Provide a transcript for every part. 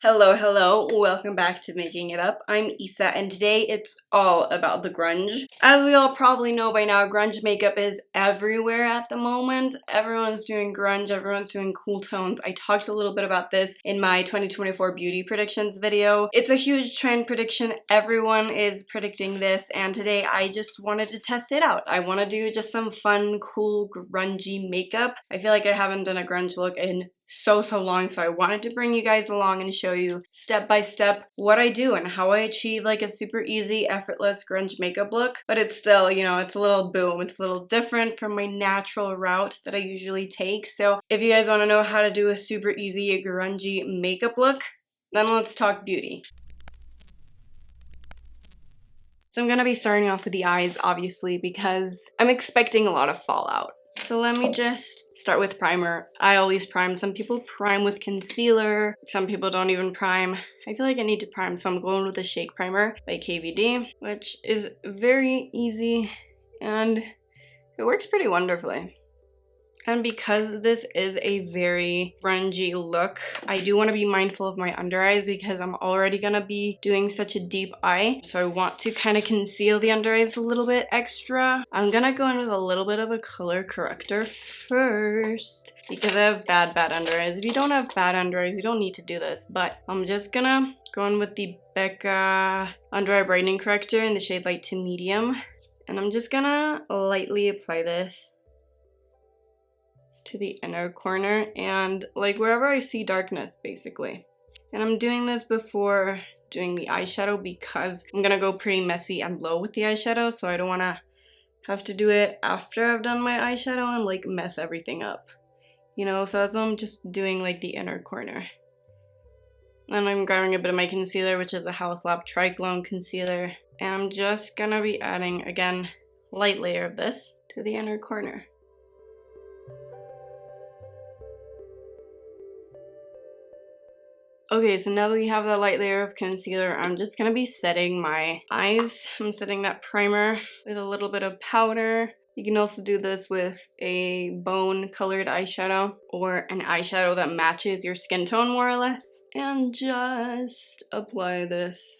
Hello, welcome back to Making It Up. I'm Isa, and today it's all about the grunge. As we all probably know by now, grunge makeup is everywhere at the moment. Everyone's doing grunge, everyone's doing cool tones. I talked a little bit about this in my 2024 beauty predictions video. It's a huge trend prediction. Everyone is predicting this, and today I just wanted to test it out. I want to do just some fun, cool, grungy makeup. I feel like I haven't done a grunge look in so long, so I wanted to bring you guys along and show you step by step what I do and how I achieve like a super easy, effortless grunge makeup look. But it's still, you know, it's a little boom. It's a little different from my natural route that I usually take. So if you guys want to know how to do a super easy grungy makeup look, then let's talk beauty. So I'm gonna be starting off with the eyes, obviously, because I'm expecting a lot of fallout. So let me just start with primer. I always prime. Some people prime with concealer. Some people don't even prime. I feel like I need to prime, so I'm going with the Shake Primer by KVD, which is very easy and it works pretty wonderfully. And because this is a very grungy look, I do want to be mindful of my under eyes because I'm already going to be doing such a deep eye. So I want to kind of conceal the under eyes a little bit extra. I'm going to go in with a little bit of a color corrector first because I have bad under eyes. If you don't have bad under eyes, you don't need to do this. But I'm just going to go in with the Becca Under Eye Brightening Corrector in the shade Light to Medium. And I'm just going to lightly apply this to the inner corner and like wherever I see darkness, basically. And I'm doing this before doing the eyeshadow because I'm gonna go pretty messy and low with the eyeshadow, so I don't want to have to do it after I've done my eyeshadow and like mess everything up, you know. So that's why I'm just doing like the inner corner. And I'm grabbing a bit of my concealer, which is a Haus Triclone concealer, and I'm just gonna be adding, again, light layer of this to the inner corner. Okay, so now that we have that light layer of concealer, I'm just going to be setting my eyes. I'm setting that primer with a little bit of powder. You can also do this with a bone colored eyeshadow or an eyeshadow that matches your skin tone more or less. And just apply this.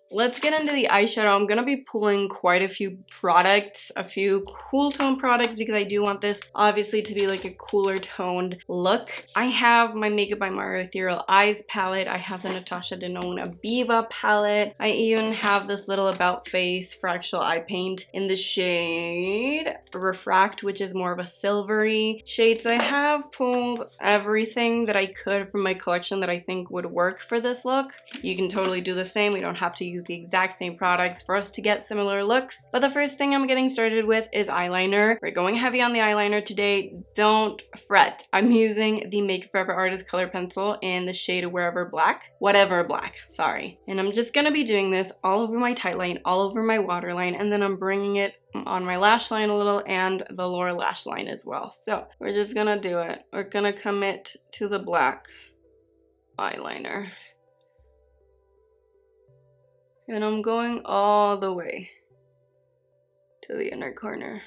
Let's get into the eyeshadow. I'm going to be pulling quite a few products, a few cool tone products, because I do want this obviously to be like a cooler toned look. I have my Makeup by Mario Ethereal Eyes palette. I have the Natasha Denona Biva palette. I even have this little About Face fractional eye paint in the shade Refract, which is more of a silvery shade. So I have pulled everything that I could from my collection that I think would work for this look. You can totally do the same. We don't have to use the exact same products for us to get similar looks. But the first thing I'm getting started with is eyeliner. We're going heavy on the eyeliner today. Don't fret. I'm using the Make Forever Artist color pencil in the shade Whatever Black, sorry. And I'm just gonna be doing this all over my tight line, all over my waterline, and then I'm bringing it on my lash line a little and the lower lash line as well. So we're just gonna do it. We're gonna commit to the black eyeliner. And I'm going all the way to the inner corner.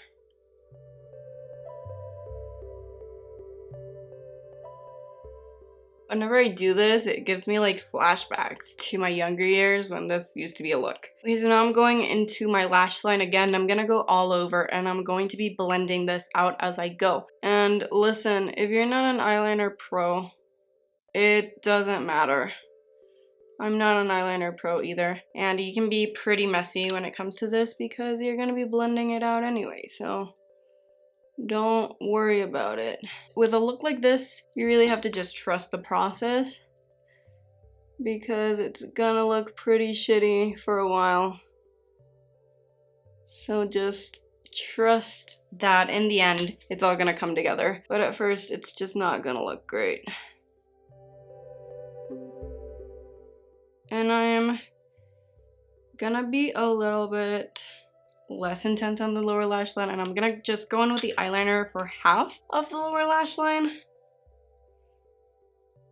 Whenever I do this, it gives me like flashbacks to my younger years when this used to be a look. Okay, so now I'm going into my lash line again. I'm gonna go all over and I'm going to be blending this out as I go. And listen, if you're not an eyeliner pro, it doesn't matter. I'm not an eyeliner pro either, and you can be pretty messy when it comes to this because you're going to be blending it out anyway, so don't worry about it. With a look like this, you really have to just trust the process because it's gonna look pretty shitty for a while. So just trust that in the end, it's all gonna come together. But at first, it's just not gonna look great. And I'm gonna be a little bit less intense on the lower lash line, and I'm gonna just go in with the eyeliner for half of the lower lash line.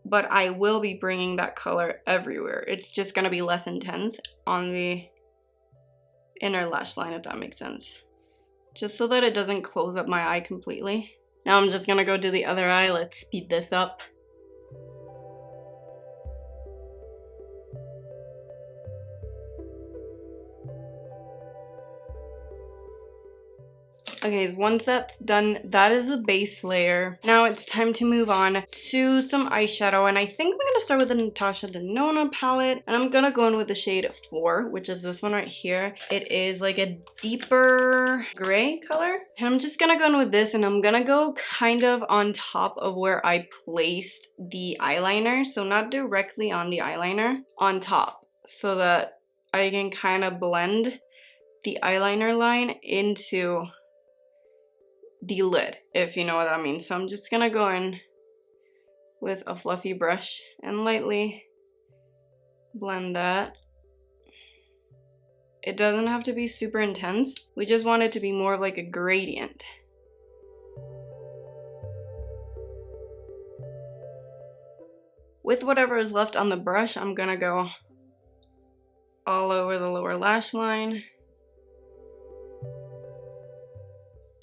But I will be bringing that color everywhere. It's just gonna be less intense on the inner lash line, if that makes sense. Just so that it doesn't close up my eye completely. Now I'm just gonna go do the other eye. Let's speed this up. Okay, so once that's done, that is the base layer. Now it's time to move on to some eyeshadow, and I think I'm gonna start with the Natasha Denona palette, and I'm gonna go in with the shade 4, which is this one right here. It is like a deeper gray color, and I'm just gonna go in with this, and I'm gonna go kind of on top of where I placed the eyeliner, so not directly on the eyeliner, on top, so that I can kind of blend the eyeliner line into the lid, if you know what that means. So I'm just gonna go in with a fluffy brush and lightly blend that. It doesn't have to be super intense. We just want it to be more like a gradient. With whatever is left on the brush, I'm gonna go all over the lower lash line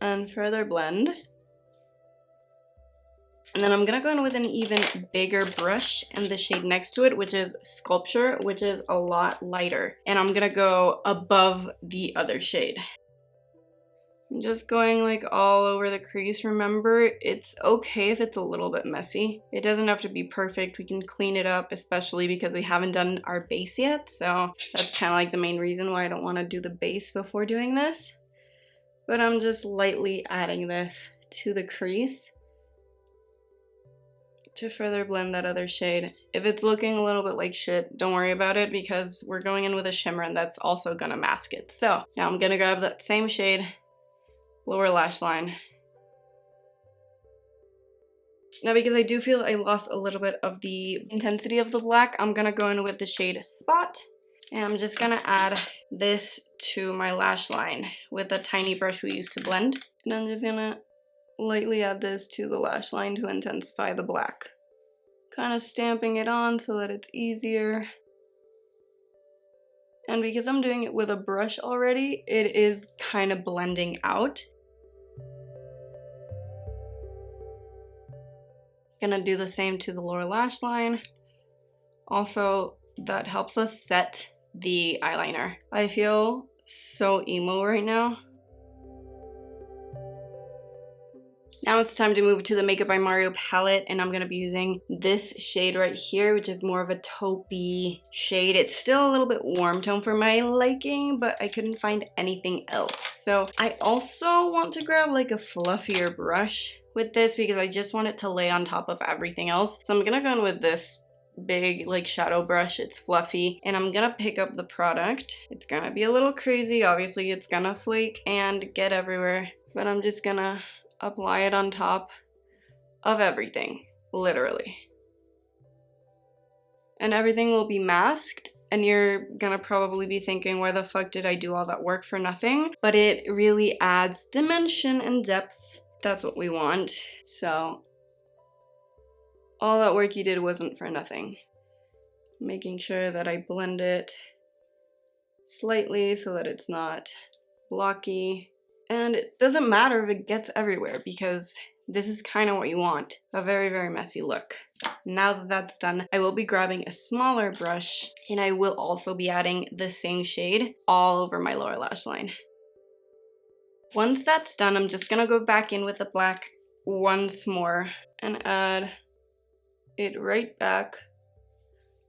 and further blend. And then I'm gonna go in with an even bigger brush and the shade next to it, which is Sculpture, which is a lot lighter. And I'm gonna go above the other shade. I'm just going like all over the crease. Remember, it's okay if it's a little bit messy. It doesn't have to be perfect. We can clean it up, especially because we haven't done our base yet. So that's kind of like the main reason why I don't want to do the base before doing this. But I'm just lightly adding this to the crease to further blend that other shade. If it's looking a little bit like shit, don't worry about it, because we're going in with a shimmer and that's also gonna mask it. So now I'm gonna grab that same shade, lower lash line. Now, because I do feel I lost a little bit of the intensity of the black, I'm gonna go in with the shade Spot, and I'm just gonna add this to my lash line with a tiny brush we used to blend. And I'm just gonna lightly add this to the lash line to intensify the black. Kind of stamping it on so that it's easier. And because I'm doing it with a brush already, it is kind of blending out. Gonna do the same to the lower lash line. Also, that helps us set the eyeliner. I feel so emo right now. Now it's time to move to the Makeup by Mario palette, and I'm going to be using this shade right here, which is more of a taupey shade. It's still a little bit warm tone for my liking, but I couldn't find anything else. So I also want to grab like a fluffier brush with this because I just want it to lay on top of everything else. So I'm going to go in with this big like shadow brush. It's fluffy, and I'm gonna pick up the product. It's gonna be a little crazy. Obviously it's gonna flake and get everywhere, but I'm just gonna apply it on top of everything, literally. And everything will be masked, and you're gonna probably be thinking, why the fuck did I do all that work for nothing? But it really adds dimension and depth. That's what we want. So all that work you did wasn't for nothing. Making sure that I blend it slightly so that it's not blocky. And it doesn't matter if it gets everywhere, because this is kind of what you want. A very, very messy look. Now that that's done, I will be grabbing a smaller brush, and I will also be adding the same shade all over my lower lash line. Once that's done, I'm just gonna go back in with the black once more and add it right back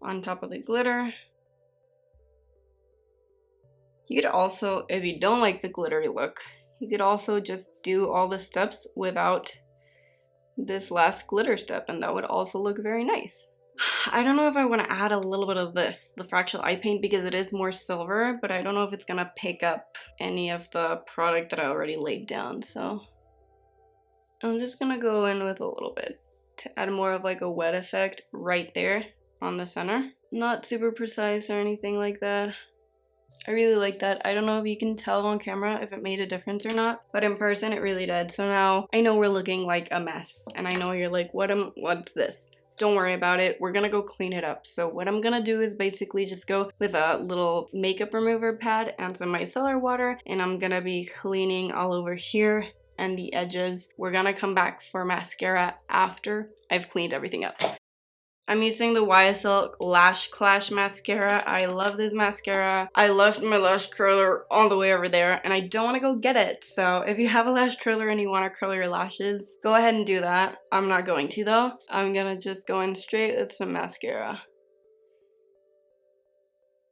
on top of the glitter. You could also, if you don't like the glittery look, you could also just do all the steps without this last glitter step, and that would also look very nice. I don't know if I want to add a little bit of this, the fractional eye paint, because it is more silver, but I don't know if it's gonna pick up any of the product that I already laid down, so I'm just gonna go in with a little bit to add more of like a wet effect right there on the center. Not super precise or anything like that. I really like that. I don't know if you can tell on camera if it made a difference or not, but in person it really did. So now I know we're looking like a mess, and I know you're like, what's this? Don't worry about it. We're gonna go clean it up. So what I'm gonna do is basically just go with a little makeup remover pad and some micellar water, and I'm gonna be cleaning all over here and the edges. We're gonna come back for mascara after I've cleaned everything up. I'm using the YSL Lash Clash mascara. I love this mascara. I left my lash curler all the way over there and I don't want to go get it. So if you have a lash curler and you want to curl your lashes, go ahead and do that. I'm not going to though. I'm gonna just go in straight with some mascara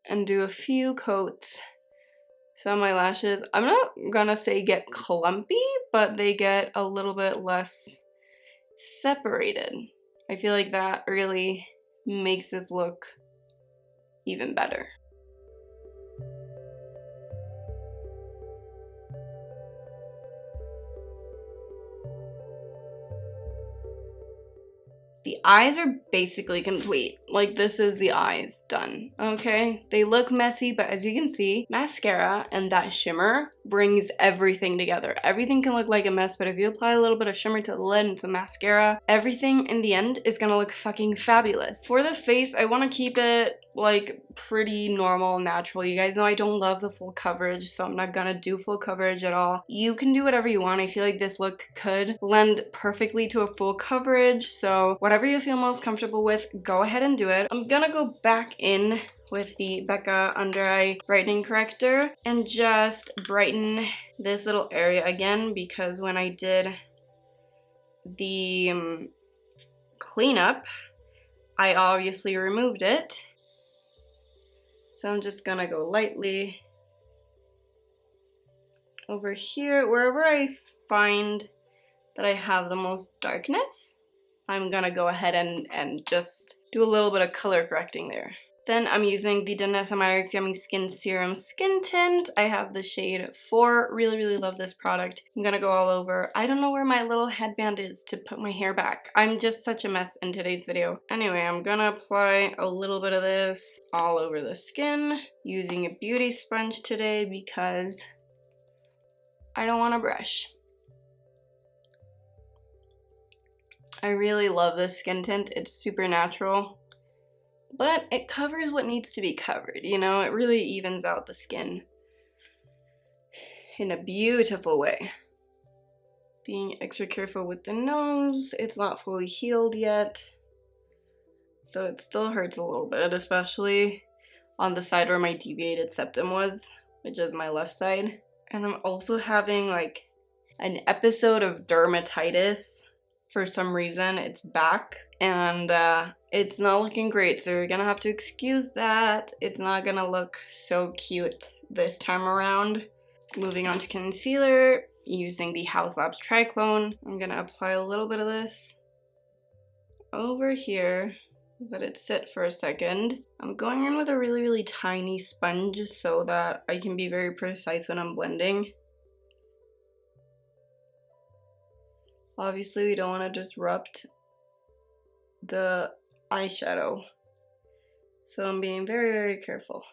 and do a few coats. So my lashes, I'm not gonna say get clumpy, but they get a little bit less separated. I feel like that really makes this look even better. The eyes are basically complete. Like, this is the eyes done, okay? They look messy, but as you can see, mascara and that shimmer brings everything together. Everything can look like a mess, but if you apply a little bit of shimmer to the lid and some mascara, everything in the end is gonna look fucking fabulous. For the face, I wanna keep it like pretty normal, natural. You guys know I don't love the full coverage, so I'm not gonna do full coverage at all. You can do whatever you want. I feel like this look could blend perfectly to a full coverage, so whatever you feel most comfortable with, go ahead and do it. I'm gonna go back in with the Becca Under Eye Brightening Corrector and just brighten this little area again, because when I did the cleanup, I obviously removed it. So I'm just gonna go lightly over here. Wherever I find that I have the most darkness, I'm gonna go ahead and just do a little bit of color correcting there. Then I'm using the Danessa Myricks Yummy Skin Serum Skin Tint. I have the shade 4. Really, really love this product. I'm gonna go all over. I don't know where my little headband is to put my hair back. I'm just such a mess in today's video. Anyway, I'm gonna apply a little bit of this all over the skin using a beauty sponge today because I don't want to brush. I really love this skin tint. It's super natural, but it covers what needs to be covered, you know? It really evens out the skin in a beautiful way. Being extra careful with the nose. It's not fully healed yet, so it still hurts a little bit, especially on the side where my deviated septum was, which is my left side. And I'm also having like an episode of dermatitis. For some reason, it's back, and it's not looking great, so you're gonna have to excuse that. It's not gonna look so cute this time around. Moving on to concealer, using the Haus Triclone. I'm gonna apply a little bit of this over here, let it sit for a second. I'm going in with a really, really tiny sponge so that I can be very precise when I'm blending. Obviously, we don't want to disrupt the eyeshadow, so I'm being very, very careful.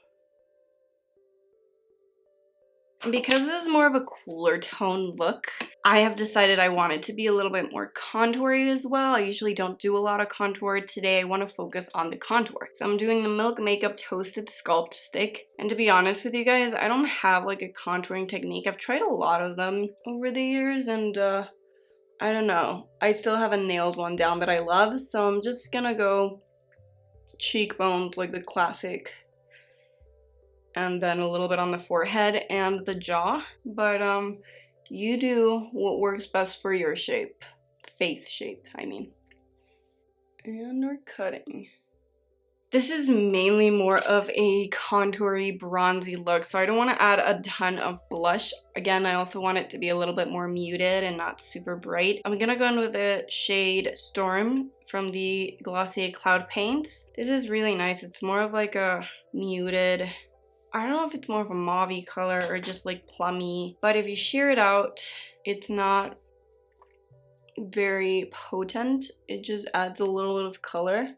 And because this is more of a cooler tone look, I have decided I want it to be a little bit more contoury as well. I usually don't do a lot of contour. Today, I want to focus on the contour. So I'm doing the Milk Makeup Toasted Sculpt Stick. And to be honest with you guys, I don't have like a contouring technique. I've tried a lot of them over the years, and I don't know. I still haven't nailed one down that I love, so I'm just gonna go cheekbones like the classic, and then a little bit on the forehead and the jaw. But you do what works best for your shape. Face shape, I mean. And we're cutting. This is mainly more of a contoury, bronzy look, so I don't want to add a ton of blush. Again, I also want it to be a little bit more muted and not super bright. I'm gonna go in with the shade Storm from the Glossier Cloud Paints. This is really nice. It's more of like a muted, I don't know if it's more of a mauve-y color or just like plummy, but if you sheer it out, it's not very potent. It just adds a little bit of color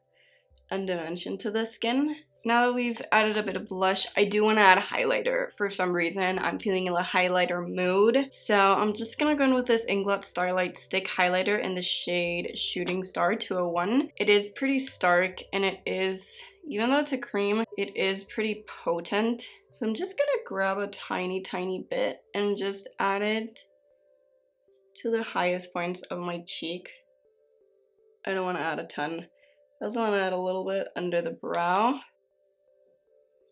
and dimension to the skin. Now that we've added a bit of blush, I do want to add a highlighter. For some reason, I'm feeling in a highlighter mood. So I'm just gonna go in with this Inglot Starlight Stick highlighter in the shade Shooting Star 201. It is pretty stark, and it is, even though it's a cream, it is pretty potent. So I'm just gonna grab a tiny, tiny bit and just add it to the highest points of my cheek. I don't want to add a ton. I also want to add a little bit under the brow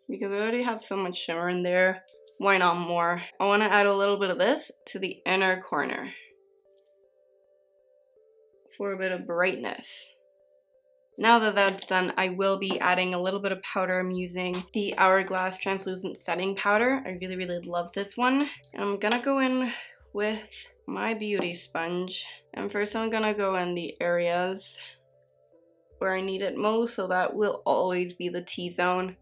because I already have so much shimmer in there. Why not more? I want to add a little bit of this to the inner corner for a bit of brightness. Now that that's done, I will be adding a little bit of powder. I'm using the Hourglass Translucent Setting Powder. I really, really love this one. And I'm gonna go in with my beauty sponge. And first I'm gonna go in the areas where I need it most, so that will always be the T-zone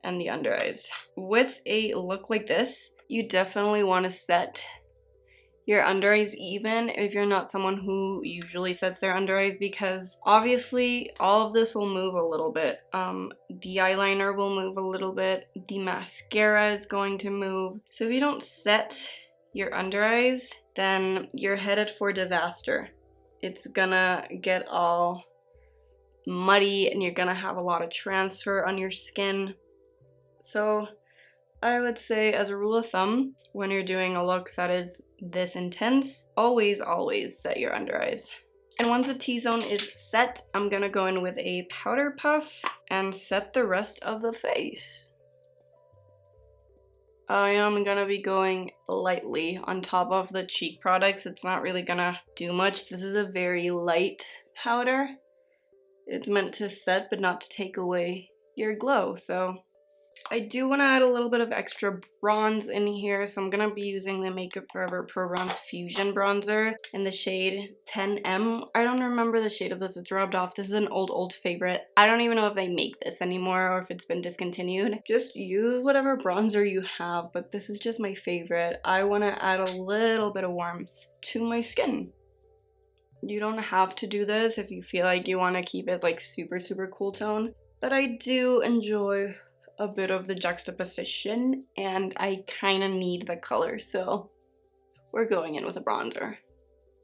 and the under eyes. With a look like this, you definitely want to set your under eyes even if you're not someone who usually sets their under eyes, because obviously all of this will move a little bit. The eyeliner will move a little bit, the mascara is going to move. So if you don't set your under eyes, then you're headed for disaster. It's gonna get all muddy and you're gonna have a lot of transfer on your skin. So I would say, as a rule of thumb, when you're doing a look that is this intense, always set your under eyes. And once the T-zone is set, I'm gonna go in with a powder puff and set the rest of the face. I am gonna be going lightly on top of the cheek products. It's not really gonna do much. This is a very light powder. It's meant to set but not to take away your glow, so I do want to add a little bit of extra bronze in here, so I'm going to be using the Makeup Forever Pro Bronze Fusion Bronzer in the shade 10M. I don't remember the shade of this, it's rubbed off. This is an old favorite. I don't even know if they make this anymore or if it's been discontinued. Just use whatever bronzer you have, but this is just my favorite. I want to add a little bit of warmth to my skin. You don't have to do this if you feel like you want to keep it like super cool tone, but I do enjoy a bit of the juxtaposition and I kind of need the color, so we're going in with a bronzer.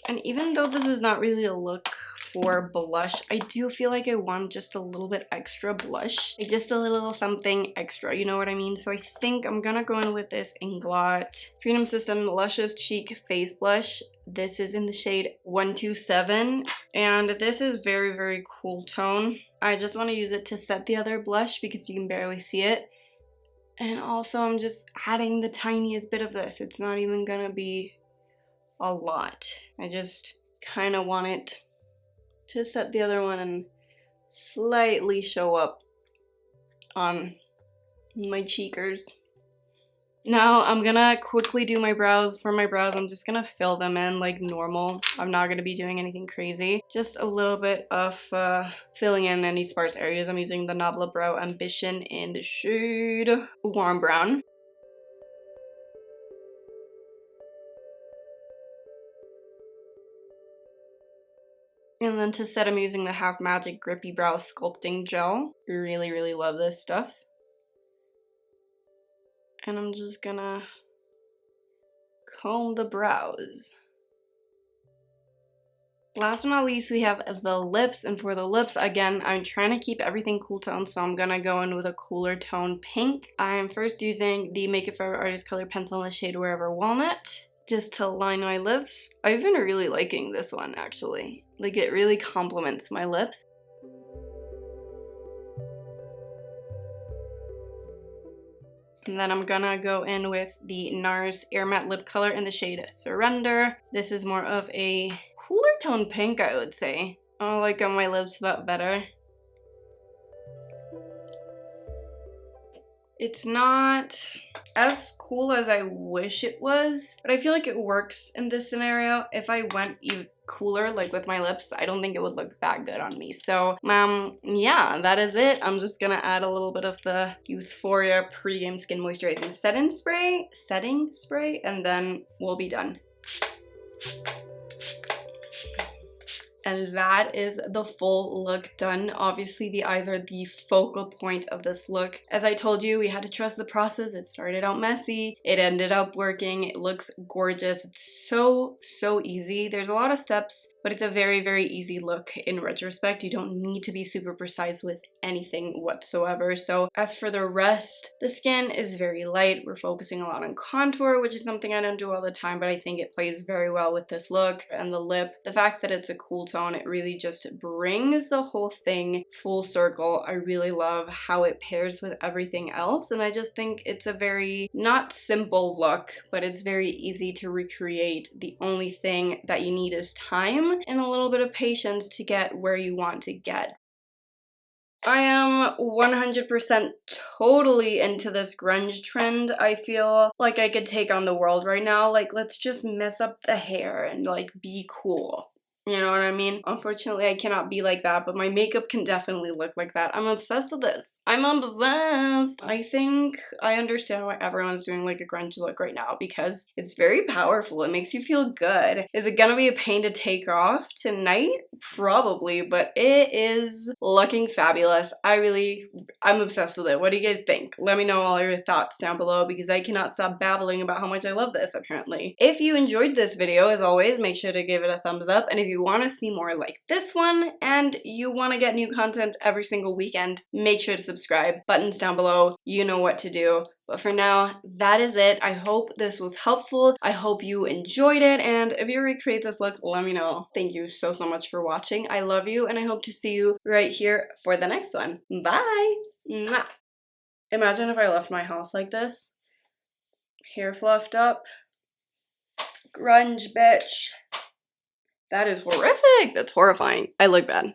And even though this is not really a look for blush, I do feel like I want just a little bit extra blush, like just a little something extra, you know what I mean? So I think I'm gonna go in with this Inglot Freedom System Luscious Cheek Face Blush. This is in the shade 127 and this is very cool tone. I just want to use it to set the other blush because you can barely see it. And also I'm just adding the tiniest bit of this. It's not even gonna be a lot. I just kind of want it to set the other one and slightly show up on my cheekers. Now I'm gonna quickly do my brows. For my brows, I'm just gonna fill them in like normal. I'm not gonna be doing anything crazy. Just a little bit of filling in any sparse areas. I'm using the Nabla Brow Ambition in the shade Warm Brown. And then to set, I'm using the Half Magic Grippie Brow Sculpting Gel. Really love this stuff. And I'm just gonna comb the brows. Last but not least, we have the lips, and for the lips, again, I'm trying to keep everything cool tone, so I'm gonna go in with a cooler tone pink. I am first using the Makeup Forever Artist Color Pencil in the shade Wherever Walnut, just to line my lips. I've been really liking this one, actually. Like, it really complements my lips. And then I'm gonna go in with the NARS Air Matte Lip Color in the shade Surrender. This is more of a cooler tone pink, I would say. I like on my lips a bit better. It's not as cool as I wish it was, but I feel like it works in this scenario. If I went even cooler, like with my lips, I don't think it would look that good on me. So, yeah, that is it. I'm just gonna add a little bit of the Euphoria Pre-Game Skin Moisturizing Setting Spray, and then we'll be done. And that is the full look done. Obviously, the eyes are the focal point of this look. As I told you, we had to trust the process. It started out messy. It ended up working. It looks gorgeous. It's so easy. There's a lot of steps, but it's a very, very easy look in retrospect. You don't need to be super precise with anything whatsoever. So as for the rest, the skin is very light. We're focusing a lot on contour, which is something I don't do all the time, but I think it plays very well with this look. And the lip, the fact that it's a cool tone, it really just brings the whole thing full circle. I really love how it pairs with everything else, and I just think it's a very not simple look, but it's very easy to recreate. The only thing that you need is time and a little bit of patience to get where you want to get. I am 100% totally into this grunge trend. I feel like I could take on the world right now. Like, let's just mess up the hair and like be cool. You know what I mean? Unfortunately, I cannot be like that, but my makeup can definitely look like that. I'm obsessed with this. I'm obsessed. I think I understand why everyone's doing like a grunge look right now because it's very powerful. It makes you feel good. Is it gonna be a pain to take off tonight? Probably, but it is looking fabulous. I'm obsessed with it. What do you guys think? Let me know all your thoughts down below because I cannot stop babbling about how much I love this apparently. If you enjoyed this video, as always, make sure to give it a thumbs up, and if you want to see more like this one and you want to get new content every single weekend, make sure to subscribe. Buttons down below, you know what to do. But for now, that is it. I hope this was helpful. I hope you enjoyed it, and if you recreate this look, let me know. Thank you so much for watching. I love you, and I hope to see you right here for the next one. Bye! Mwah. Imagine if I left my house like this. Hair fluffed up. Grunge, bitch. That is horrific. That's horrifying. I look bad.